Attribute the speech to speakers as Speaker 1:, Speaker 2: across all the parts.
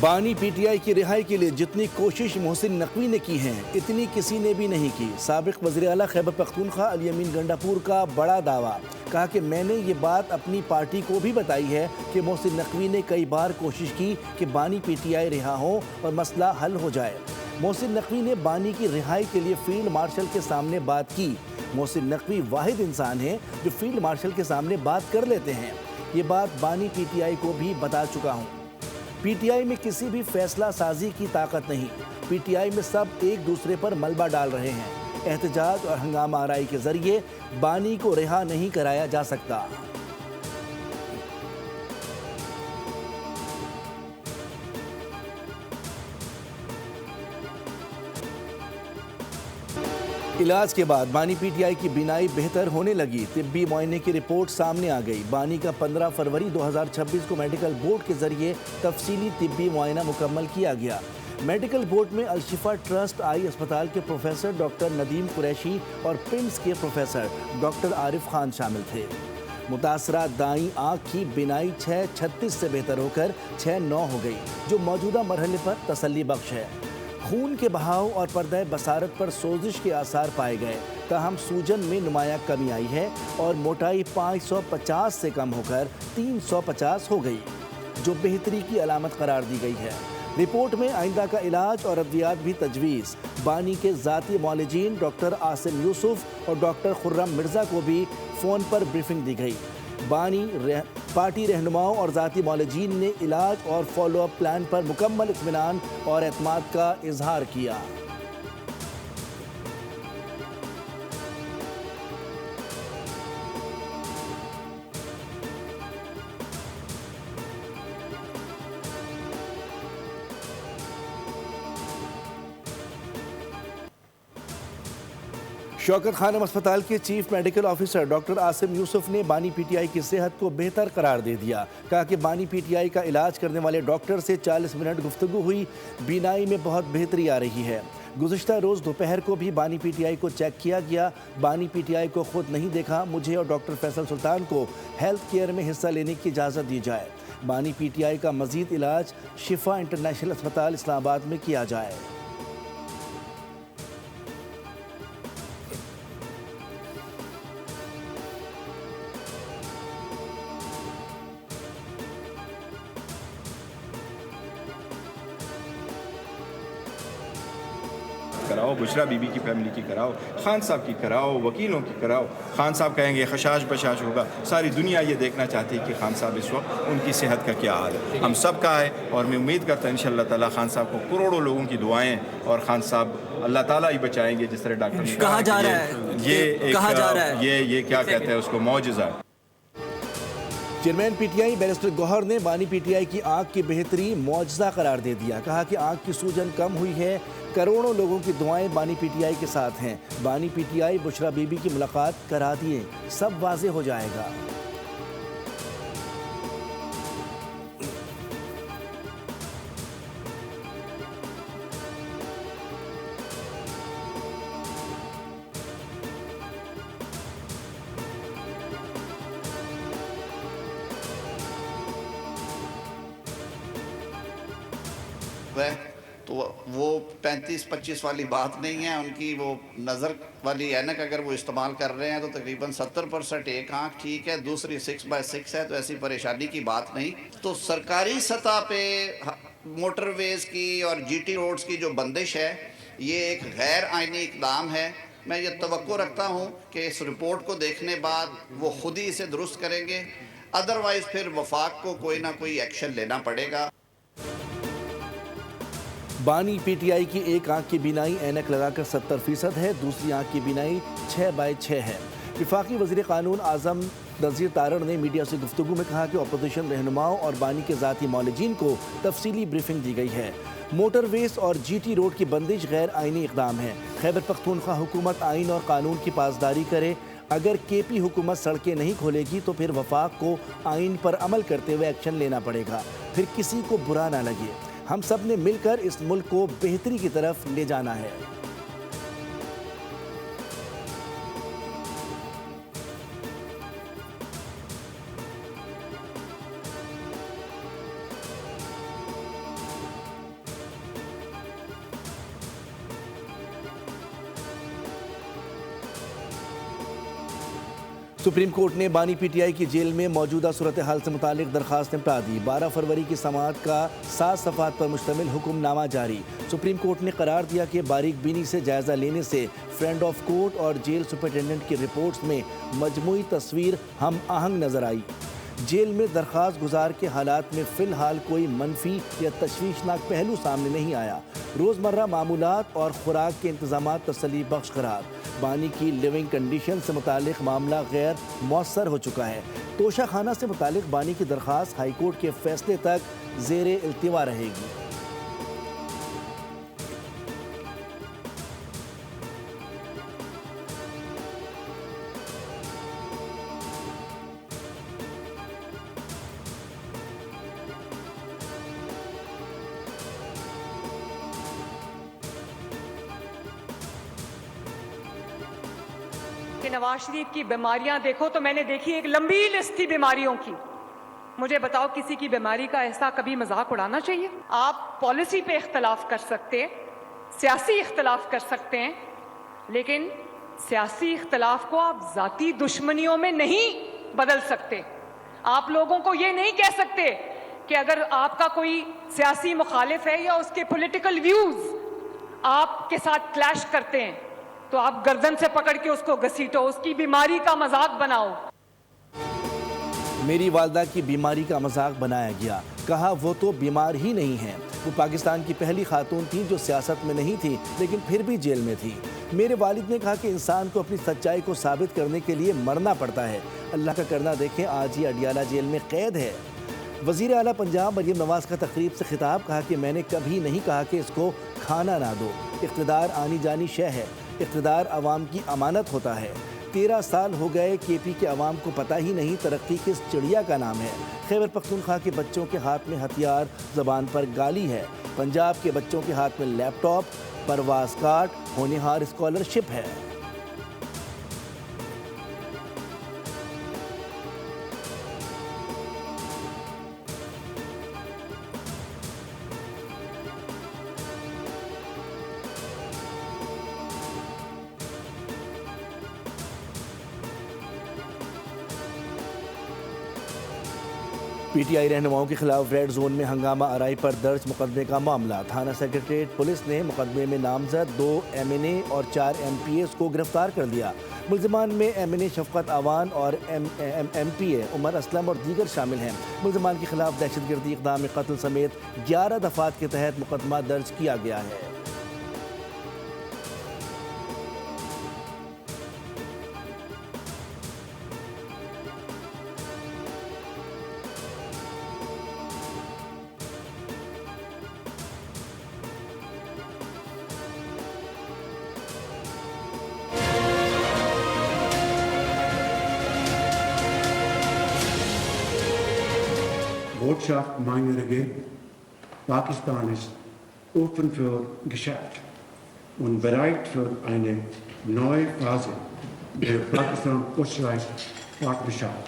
Speaker 1: बानी पीटीआई की रिहाई के लिए जितनी कोशिश मोहसिन नकवी ने की है इतनी किसी ने भी नहीं की। साबिक वज़ीर आला खैबर पख्तूनख्वा अली अमीन गंडापुर का बड़ा दावा, कहा कि मैंने ये बात अपनी पार्टी को भी बताई है कि मोहसिन नकवी ने कई बार कोशिश की कि बानी पीटीआई रिहा हो और मसला हल हो जाए। मोहसिन नकवी ने बानी की रिहाई के लिए फील्ड मार्शल के सामने बात की। मोहसिन नकवी वाहिद इंसान है जो फील्ड मार्शल के सामने बात कर लेते हैं। ये बात बानी पीटीआई को भी बता चुका हूँ। पीटीआई में किसी भी फैसला साजी की ताकत नहीं। पीटीआई में सब एक दूसरे पर मलबा डाल रहे हैं। एहतजाज और हंगामा आराई के जरिए बानी को रिहा नहीं कराया जा सकता। इलाज के बाद बानी पीटीआई की बीनाई बेहतर होने लगी। तिब्बी मुआयने की रिपोर्ट सामने आ गई। बानी का 15 फरवरी 2026 को मेडिकल बोर्ड के जरिए तफसीली तिब्बी मुआयना मुकम्मल किया गया। मेडिकल बोर्ड में अलशिफा ट्रस्ट आई अस्पताल के प्रोफेसर डॉक्टर नदीम कुरैशी और पिम्स के प्रोफेसर डॉक्टर आरिफ खान शामिल थे। मुतासरा दाई आँख की बीनाई 6:36 से बेहतर होकर 6:09 हो गई, जो मौजूदा मरहले पर तसल्ली बख्श है। खून के बहाव और पर्दा बसारत पर सोजिश के आसार पाए गए, ताहम सूजन में नुमाया कमी आई है और मोटाई 550 से कम होकर 350 हो गई, जो बेहतरी की अलामत करार दी गई है। रिपोर्ट में आइंदा का इलाज और अद्वियात भी तजवीज़। बानी के ज़ाती मौलजीन डॉक्टर आसिम यूसुफ और डॉक्टर खुर्रम मिर्ज़ा को भी फ़ोन पर ब्रीफिंग दी गई। पार्टी रहनुमाओं और ज़ाती मौलजीन ने इलाज और फॉलोअप प्लान पर मुकम्मल इत्मीनान और एतमाद का इजहार किया। शौकत खानम अस्पताल के chief medical officer doctor Asim Yusuf ने बानी पीटीआई की सेहत को बेहतर करार दे दिया। कहा कि बानी पीटीआई का इलाज करने वाले डॉक्टर से 40 मिनट गुफ्तगू हुई। बीनाई में बहुत बेहतरी आ रही है। गुज़िश्ता रोज़ दोपहर को भी बानी पीटीआई को चेक किया गया। बानी पीटीआई को खुद नहीं देखा। मुझे और डॉक्टर फैसल सुल्तान को हेल्थ केयर में हिस्सा लेने की इजाज़त दी जाए। बानी पीटीआई का मज़ीद इलाज शिफा इंटरनेशनल अस्पताल इस्लामाबाद में किया जाए।
Speaker 2: कराओ, बुशरा बीबी की फैमिली की कराओ, खान साहब की कराओ, वकीलों की कराओ। खान साहब कहेंगे खशाश बशाश होगा। सारी दुनिया ये देखना चाहती है कि खान साहब इस वक्त उनकी सेहत का क्या हाल है। हम सब का है और मैं उम्मीद करता हूँ इंशाअल्लाह ताला खान साहब को करोड़ों लोगों की दुआएं और खान साहब अल्लाह ताला ही बचाएंगे। जिस तरह डॉक्टर ने
Speaker 3: कहा जा रहा है,
Speaker 2: ये क्या कहते हैं उसको, मौजज़ा।
Speaker 1: चेयरमैन पीटीआई बैरिस्टर गौहर ने बानी पीटीआई की आंख की बेहतरी मौजज़ा करार दे दिया। कहा कि आंख की सूजन कम हुई है। करोड़ों लोगों की दुआएं बानी पीटीआई के साथ हैं। बानी पीटीआई बुशरा बीबी की मुलाकात करा दिए, सब वाज़े हो जाएगा।
Speaker 4: तो वो 35-25 वाली बात नहीं है उनकी। वो नज़र वाली ऐनक अगर वो इस्तेमाल कर रहे हैं तो तकरीबन 70% एक आँख ठीक है, दूसरी 6/6 है, तो ऐसी परेशानी की बात नहीं। तो सरकारी सतह पे मोटरवेज़ की और जीटी रोड्स की जो बंदिश है, ये एक गैर आइनी इक़दाम है। मैं ये तवक्को रखता हूँ कि इस रिपोर्ट को देखने बाद वो खुद ही इसे दुरुस्त करेंगे, अदरवाइज़ फिर वफाक को कोई ना कोई एक्शन लेना पड़ेगा।
Speaker 1: बानी पीटीआई की एक आंख की बीनाई ऐनक लगाकर 70% है, दूसरी आंख की बीनाई 6/6 है। वफाकी वज़ीर क़ानून आज़म नज़ीर तारण ने मीडिया से गुफ्तगू में कहा कि अपोजिशन रहनुमाओं और बानी के ज़ाती मौलजीन को तफसीली ब्रीफिंग दी गई है। मोटरवेज़ और जीटी रोड की बंदिश गैर आइनी इक़दाम है। खैबर पख्तूनख्वा हुकूमत आइन और कानून की पासदारी करे। अगर केपी हुकूमत सड़कें नहीं खोलेगी तो फिर वफाक को आइन पर अमल करते हुए एक्शन लेना पड़ेगा। फिर किसी को बुरा ना लगे। हम सब ने मिलकर इस मुल्क को बेहतरी की तरफ ले जाना है। सुप्रीम कोर्ट ने बानी पीटीआई की जेल में मौजूदा सूरत हाल से मुतालिक दरखास्त निपटा दी। 12 फरवरी की समाअत का 7 सफ़हात पर मुश्तमिल हुक्मनामा जारी। सुप्रीम कोर्ट ने करार दिया कि बारीक बीनी से जायजा लेने से फ्रेंड ऑफ कोर्ट और जेल सुपरिटेंडेंट की रिपोर्ट्स में मजमूई तस्वीर हम आहंग नजर आई। जेल में दरख्वास्त गुजार के हालात में फ़िलहाल कोई मनफी या तशवीशनाक पहलू सामने नहीं आया। रोज़मर्रा मामूलात और खुराक के इंतजाम तसल्ली बख्श करार। बानी की लिविंग कंडीशन से मुतालिक मामला गैर मौसर हो चुका है। तोशा खाना से मुतालिक बानी की दरख्वास्त हाईकोर्ट के फैसले तक ज़ेरे इल्तिवा रहेगी।
Speaker 3: कि नवाज शरीफ की बीमारियां देखो तो मैंने देखी एक लंबी लिस्ट थी बीमारियों की। मुझे बताओ, किसी की बीमारी का ऐसा कभी मजाक उड़ाना चाहिए? आप पॉलिसी पे इख्तलाफ कर सकते हैं, सियासी इख्तलाफ कर सकते हैं, लेकिन सियासी इख्तलाफ को आप जाती दुश्मनियों में नहीं बदल सकते। आप लोगों को ये नहीं कह सकते कि अगर आपका कोई सियासी मुखालिफ है या उसके पॉलिटिकल व्यूज आपके साथ क्लैश करते हैं तो आप गर्दन से पकड़ के उसको घसीटो, उसकी बीमारी का मजाक बनाओ।
Speaker 1: मेरी वालदा की बीमारी का मजाक बनाया गया, कहा वो तो बीमार ही नहीं है। वो पाकिस्तान की पहली खातून थी जो सियासत में नहीं थी लेकिन फिर भी जेल में थी। मेरे वालिद ने कहा कि इंसान को अपनी सच्चाई को साबित करने के लिए मरना पड़ता है। अल्लाह का करना देखें, आज ही अडियाला जेल में कैद है। वज़ीर आला पंजाब मरियम नवाज का तकरीब से खिताब, कहा कि मैंने कभी नहीं कहा कि इसको खाना ना दो। इक़्तिदार आनी जानी शय है, इक़्तिदार अवाम की अमानत होता है। 13 साल हो गए केपी के अवाम को पता ही नहीं तरक्की किस चिड़िया का नाम है। खैबर पख्तूनख्वा के बच्चों के हाथ में हथियार, ज़बान पर गाली है। पंजाब के बच्चों के हाथ में लैपटॉप, परवाज़ कार्ड, होनहार स्कॉलरशिप है। पीटीआई रहनुमाओं के खिलाफ रेड जोन में हंगामा आराई पर दर्ज मुकदमे का मामला। थाना सेक्रेटरीट पुलिस ने मुकदमे में नामजद 2 MNA और 4 MPAs को गिरफ्तार कर लिया। मुल्जिमान में MNA शफकत आवान और MPA उमर असलम और दीगर शामिल हैं। मुल्जिमान के खिलाफ दहशतगर्दी, इक़दाम कत्ल समेत 11 दफ़ात के तहत मुकदमा दर्ज किया गया है।
Speaker 5: Botschaft meiner Regierung: Pakistan ist offen für Geschäft und bereit für eine neue Phase der Pakistan-Österreich-Partnerschaft।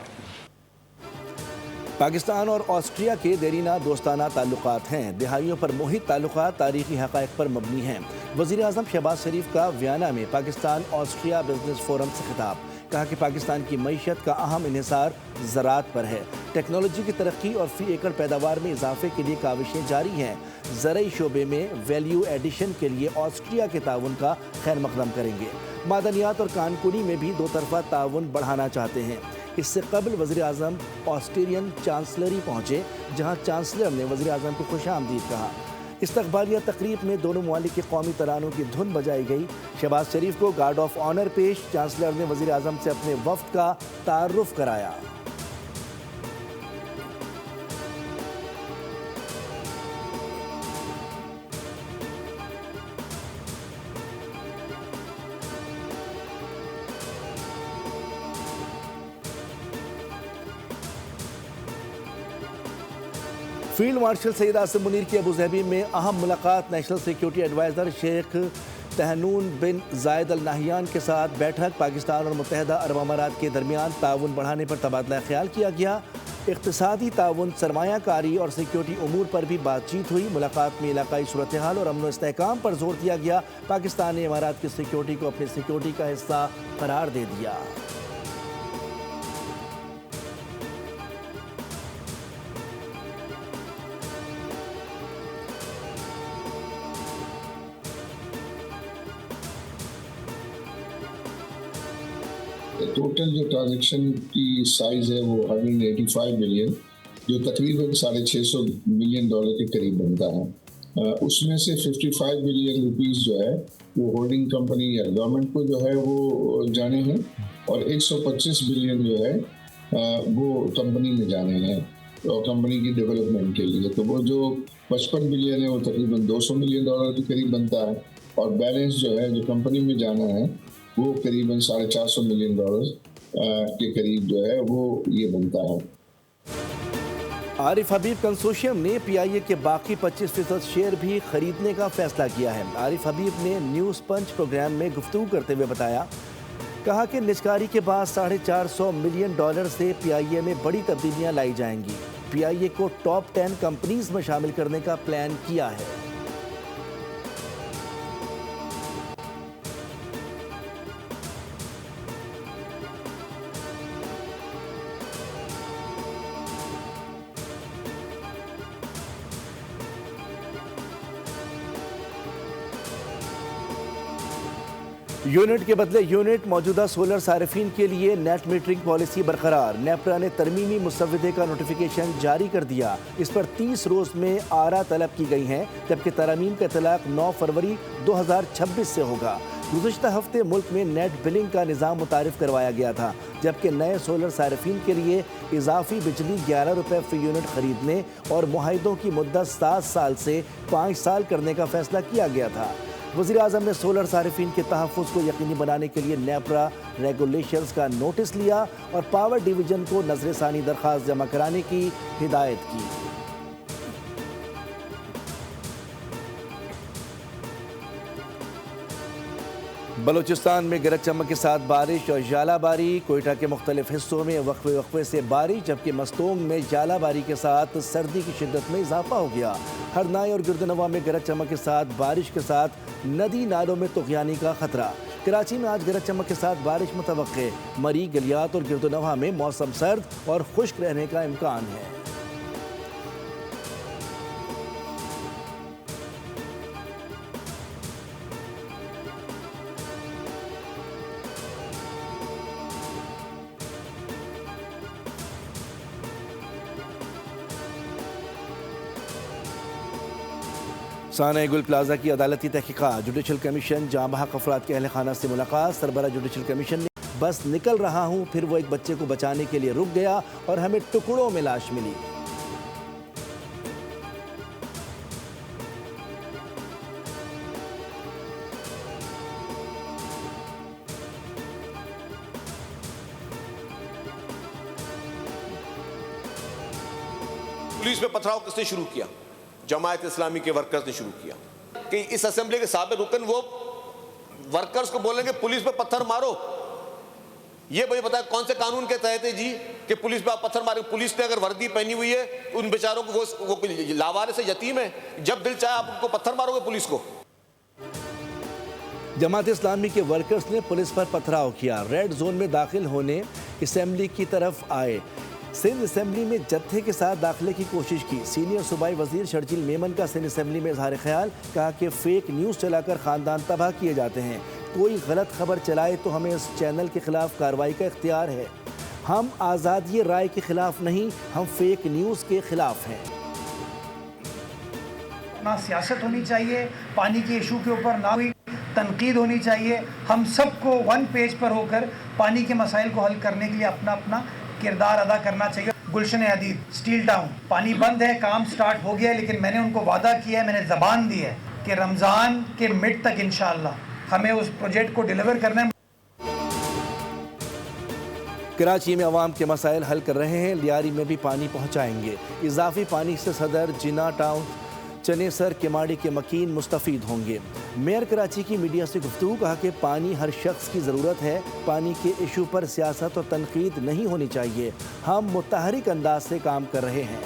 Speaker 1: Pakistan और ऑस्ट्रिया के देरीना दोस्ताना ताल्लुकात हैं। दिहाइयों पर मोहित ताल्लुकात तारीखी हक़ाइक़ पर मबनी हैं। वज़ीर आज़म शहबाज शरीफ का वियना में पाकिस्तान ऑस्ट्रिया बिजनेस फोरम से खिताब, कहा कि पाकिस्तान की मईशत का अहम इन्हिसार ज़राअत पर है। टेक्नोलॉजी की तरक्की और फ़ी एकड़ पैदावार में इजाफे के लिए काविशें जारी हैं। ज़रई शोबे में वैल्यू एडिशन के लिए ऑस्ट्रिया के ताउन का खैर मकदम करेंगे। मादनियात और कानकुनी में भी दो तरफा ताउन बढ़ाना चाहते हैं। इससे कबल वज़ीर आज़म ऑस्ट्रेलियन चांसलरी पहुँचे, जहाँ चांसलर ने वज़ीर आज़म को खुशामदीद कहा। इस्तकबालिया तकरीब में दोनों ममालिक के कौमी तरानों की धुन बजाई गई। शहबाज शरीफ को गार्ड ऑफ ऑनर पेश, चांसलर ने वज़ीर आज़म से अपने वफ़्द का तारुफ कराया। फील्ड मार्शल सैयद आसिम मुनीर की अबूज़हबी में अहम मुलाकात। National security adviser Sheikh Tahnoun bin Zayed Al Nahiyan के साथ बैठक। पाकिस्तान और मुत्तहदा अरब अमारात के दरमियान ताउन बढ़ाने पर तबादला ख्याल किया गया। इक़्तिसादी ताउन, सरमायाकारी और सिक्योरिटी उमूर पर भी बातचीत हुई। मुलाकात में इलाकाई सूरत हाल और अमन व इस्तेहकाम पर जोर दिया गया। पाकिस्तान ने इमारात की सिक्योरिटी को अपनी सिक्योरिटी का हिस्सा करार दे दिया।
Speaker 6: टोटल जो ट्रांजैक्शन की साइज़ है वो 185 बिलियन, जो तकरीबन $650 मिलियन के करीब बनता है। उसमें से 55 बिलियन रुपीस जो है वो होल्डिंग कंपनी या गवर्नमेंट को जो है वो जाने हैं, और 125 बिलियन जो है वो कंपनी में जाने हैं और कंपनी की डेवलपमेंट के लिए। तो वो जो 55 बिलियन है वो तकरीबन $200 मिलियन के करीब बनता है, और बैलेंस जो है जो कंपनी में जाना है वो करीबन $450 मिलियन के करीब जो है वो ये बनता है।
Speaker 1: आरिफ हबीब कंसोशियम ने पीआईए के बाकी 25% शेयर भी खरीदने का फैसला किया है। आरिफ हबीब ने न्यूज़ पंच प्रोग्राम में गुफ्तगू करते हुए बताया, कहा कि निजकारी के बाद $450 मिलियन से पीआईए में बड़ी तब्दीलियां लाई जाएंगी। पीआईए को टॉप 10 कंपनीज में शामिल करने का प्लान किया है। यूनिट के बदले यूनिट, मौजूदा सोलर सारिफिन के लिए नेट मीटरिंग पॉलिसी बरकरार। नेपरा ने तरमीमी मुसव्वदे का नोटिफिकेशन जारी कर दिया। इस पर 30 रोज में आरा तलब की गई हैं, जबकि तरामीम का इतलाक 9 फरवरी 2026 से होगा। गुज़िश्ता हफ्ते मुल्क में नेट बिलिंग का निज़ाम मुतारिफ करवाया गया था, जबकि नए सोलर सारिफिन के लिए इजाफी बिजली ₹11 फी यूनिट खरीदने और मुआहिदों की मुद्दत 7 साल से 5 साल करने का फैसला किया गया था। वज़ीर-ए-आज़म ने सोलर सारिफिन के तहफ़्फ़ुज़ को यकीनी बनाने के लिए नेपरा रेगुलेशंस का नोटिस लिया और पावर डिवीज़न को नज़र-ए-सानी दरख्वास्त जमा कराने की हिदायत की। बलूचिस्तान में गरज चमक के साथ बारिश और जालाबारी। कोयटा के मुख्तलिफ हिस्सों में वक्फे से बारिश, जबकि मस्तोंग में जालाबारी के साथ सर्दी की शिद्दत में इजाफा हो गया। हरनाई और गिरदनवा में गरज चमक के साथ बारिश के साथ नदी नालों में तुग़यानी का खतरा। कराची में आज गरज चमक के साथ बारिश मुतवक्के। मरी, गलियात और गिरदनवा में मौसम सर्द और खुश्क रहने का इम्कान है। साने गुल प्लाजा की अदालती तहकीकात। जुडिशल कमीशन जहाँ बहक अफराद के अहल खाना से मुलाकात। सरबरा जुडिशल कमीशन ने, बस निकल रहा हूँ, फिर वो एक बच्चे को बचाने के लिए रुक गया और हमें टुकड़ों में लाश मिली।
Speaker 7: पुलिस पे पथराव किसने शुरू किया? जमायत इस्लामी के वर्कर्स ने शुरू किया। कि इस असेंबली के साबिक रुकन वो वर्कर्स को बोलेंगे पुलिस पे पत्थर मारो। ये मुझे बताया कौन से कानून के तहत है जी कि पुलिस पे आप पत्थर मारे? पुलिस ने अगर वर्दी पहनी हुई है, उन बेचारों को वो लावारिस से यतीम है, जब दिल चाहे आप उनको पत्थर मारोगे पुलिस को।
Speaker 1: जमात इस्लामी के वर्कर्स ने पुलिस पर पथराव किया। रेड जोन में दाखिल होने असेंबली की तरफ आए। सिंध असेंबली में जत्थे के साथ दाखिले की कोशिश की। सीनियर सूबाई वजीर शर्जील मेमन का सिंध असेंबली में इजहार ख्याल। कहा कि फेक न्यूज़ चलाकर ख़ानदान तबाह किए जाते हैं। कोई गलत खबर चलाए तो हमें इस चैनल के खिलाफ कार्रवाई का इख्तियार है। हम आज़ादी राय के खिलाफ नहीं, हम फेक न्यूज़ के खिलाफ हैं।
Speaker 8: ना सियासत होनी चाहिए, पानी के इशू के ऊपर ना कोई तनकीद होनी चाहिए। हम सबको वन पेज पर होकर पानी के मसाइल को हल करने के लिए अपना अपना किरदार अदा करना चाहिए। गुलशन हदीद, स्टील टाउन, पानी बंद है, काम स्टार्ट हो गया है, लेकिन मैंने उनको वादा किया है, मैंने ज़बान दी है कि रमज़ान के मिड तक इंशाअल्लाह हमें उस प्रोजेक्ट को डिलीवर करना है।
Speaker 1: कराची में अवाम के मसाइल हल कर रहे हैं। लियारी में भी पानी पहुँचाएंगे। इजाफी पानी से सदर, जिना टाउन, चनेसर, केमाड़ी के मकीन मुस्तफ़ीद होंगे। मेयर कराची की मीडिया से गुफ्तगू। कहा कि पानी हर शख्स की ज़रूरत है। पानी के इशू पर सियासत और तनकीद नहीं होनी चाहिए। हम मुतहरिक अंदाज से काम कर रहे हैं।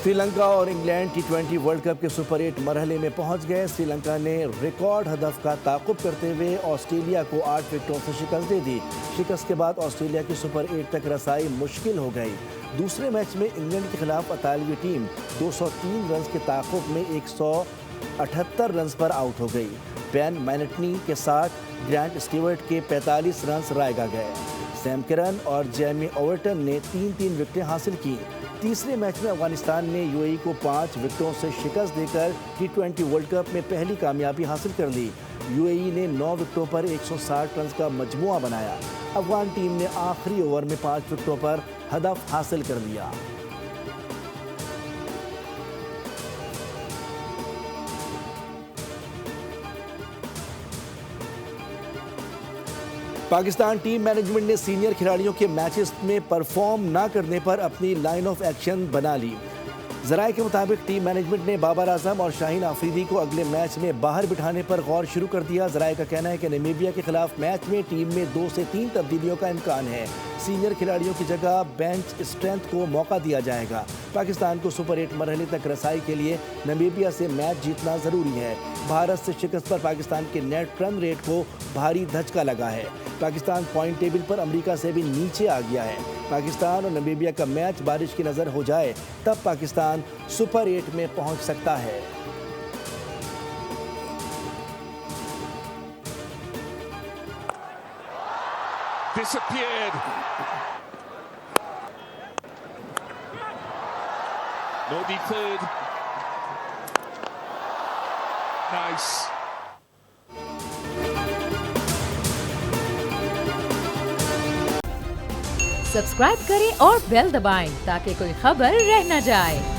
Speaker 1: श्रीलंका और इंग्लैंड T20 वर्ल्ड कप के सुपर 8 मरहले में पहुंच गए। श्रीलंका ने रिकॉर्ड हदफ का ताक़ुब करते हुए ऑस्ट्रेलिया को 8 विकेटों से शिकस्त दे दी। शिकस्त के बाद ऑस्ट्रेलिया की सुपर 8 तक रसाई मुश्किल हो गई। दूसरे मैच में इंग्लैंड के खिलाफ इतालवी टीम 203 रन के ताक़ुब में 178 रन पर आउट हो गई। बेन मैनेटनी के साथ ग्रांट स्टीवर्ट के 45 रन रायगा गए। सैम करन और जेमी ओवर्टन ने 3-3 विकेटें हासिल की। तीसरे मैच में अफगानिस्तान ने यूएई को 5 विकेटों से शिकस्त देकर T20 वर्ल्ड कप में पहली कामयाबी हासिल कर ली। यूएई ने 9 विकेटों पर 160 रन का मजमुआ बनाया। अफगान टीम ने आखिरी ओवर में 5 विकेटों पर हदफ हासिल कर लिया। पाकिस्तान टीम मैनेजमेंट ने सीनियर खिलाड़ियों के मैचेस में परफॉर्म ना करने पर अपनी लाइन ऑफ एक्शन बना ली। ज़राए के मुताबिक टीम मैनेजमेंट ने बाबर आजम और शाहीन आफरीदी को अगले मैच में बाहर बिठाने पर गौर शुरू कर दिया। ज़राए का कहना है कि नामीबिया के खिलाफ मैच में टीम में 2 से 3 तब्दीलियों का इम्कान है। सीनियर खिलाड़ियों की जगह बेंच स्ट्रेंथ को मौका दिया जाएगा। पाकिस्तान को सुपर 8 मरहले तक रसाई के लिए नामीबिया से मैच जीतना ज़रूरी है। भारत से शिकस्त पर पाकिस्तान के नेट रन रेट को भारी धचका लगा है। पाकिस्तान पॉइंट टेबल पर अमेरिका से भी नीचे आ गया है। पाकिस्तान और नामीबिया का मैच बारिश की नज़र हो जाए तब पाकिस्तान सुपर 8 में पहुंच सकता है।
Speaker 9: Disappeared. Norby third. Nice.
Speaker 10: Subscribe करें और बेल दबाएं ताकि कोई खबर रह न जाए।